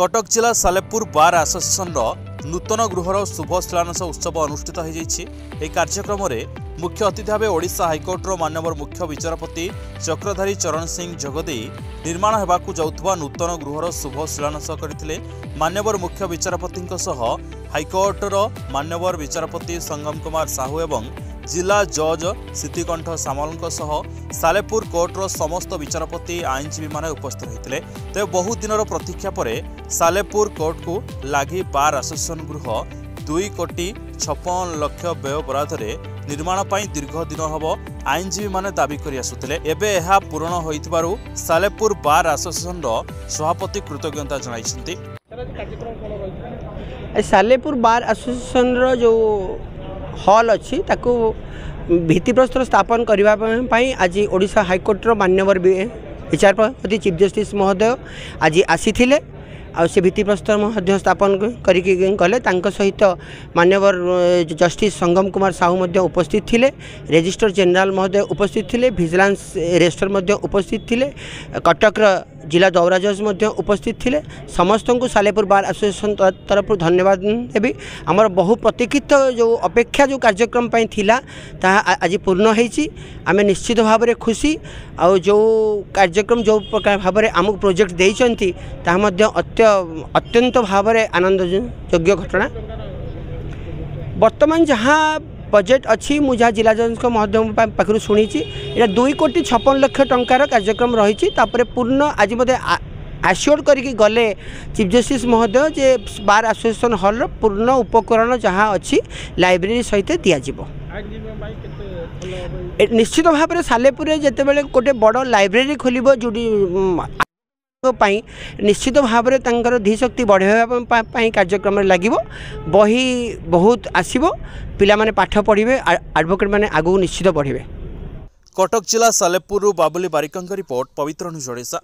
कटक जिला सालेपुर बार आसोसिएशन नूतन गृहर शुभ शिलान्यास उत्सव अनुष्ठित हो कार्यक्रम में मुख्य अतिथि भाव ओडिशा हाइकोर्टर माननीय मुख्य विचारपति चक्रधारी चरण सिंह जोगदे निर्माण होगाकू जाउथबा नूतन गृहर शुभ शिलान्यास करथिले। माननीय मुख्य विचारपति हाइकोर्टर माननीय विचारपति संगम कुमार साहू एवं जिला जज सिद्धिकंठ सामल सालेपुर कोर्टर समस्त विचारपति आईनजीवी माने उपस्थित होते। तेज बहु दिन प्रतीक्षा पर सालेपुर कोर्ट को लगी बार आसोसिएशन गृह 2,56 लाख व्यय बराद निर्माण पर दीर्घ दिन हम आईनजीवी माने दाबी कर आसुले। एबे यह पूरण होइतबारु सालेपुर बार आसोसिएशन सभापति कृतज्ञता जणाइछन्ति। सालेपुर बार आसोसिएशन जो हॉल अच्छी ताकू भित्तिप्रस्तर स्थापन करने आज ओडिशा हाइकोर्टर माननीय विचारपति चीफ जस्टिस महोदय आज आसी आ से भित्तिप्रस्तर स्थापन करके गले। सहित माननीय जस्टिस संगम कुमार साहू उपस्थित थिले, रजिस्ट्रार जनरल महोदय उपस्थित थिले, विजिलेंस रजिस्ट्रार उपस्थित थिले, कटक जिला दौरा जज उपस्थित थिले। समस्त को सालेपुर बार एसोसिएशन तरफ धन्यवाद देवी। आमर बहु प्रतीक्षित जो अपेक्षा जो कार्यक्रम थिला ता आज पूर्ण होईची। आमे निश्चित भाव में खुशी आ जो कार्यक्रम जो प्रकार भाव में आमको प्रोजेक्ट देइचंती ता अत्यंत भाव में आनंद योग्य घटना। वर्तमान जहाँ बजेट अच्छी मुझा जिला जज महोदय पाखु शुणी 2,56 टंकार कार्यक्रम रही। पूर्ण आज मत आश्योर करके गले चीफ जस्टिस महोदय जे बार एसोसिएशन हॉल पूर्ण उपकरण जहाँ अच्छी लाइब्रेरी सहित दिज्व। निश्चित भाव में सालेपुर जिते बड़े गोटे बड़ लाइब्रेरी खोल जो निश्चित भाव में धीशक्ति बढ़ाई कार्यक्रम लगे। बही बहुत आसब, पिला माने पाठ पढ़े, एडवोकेट माने आगू निश्चित बढ़े। कटक जिला सालेपुर बाबुली बारिकंग रिपोर्ट पवित्र न्यूज ओडिशा।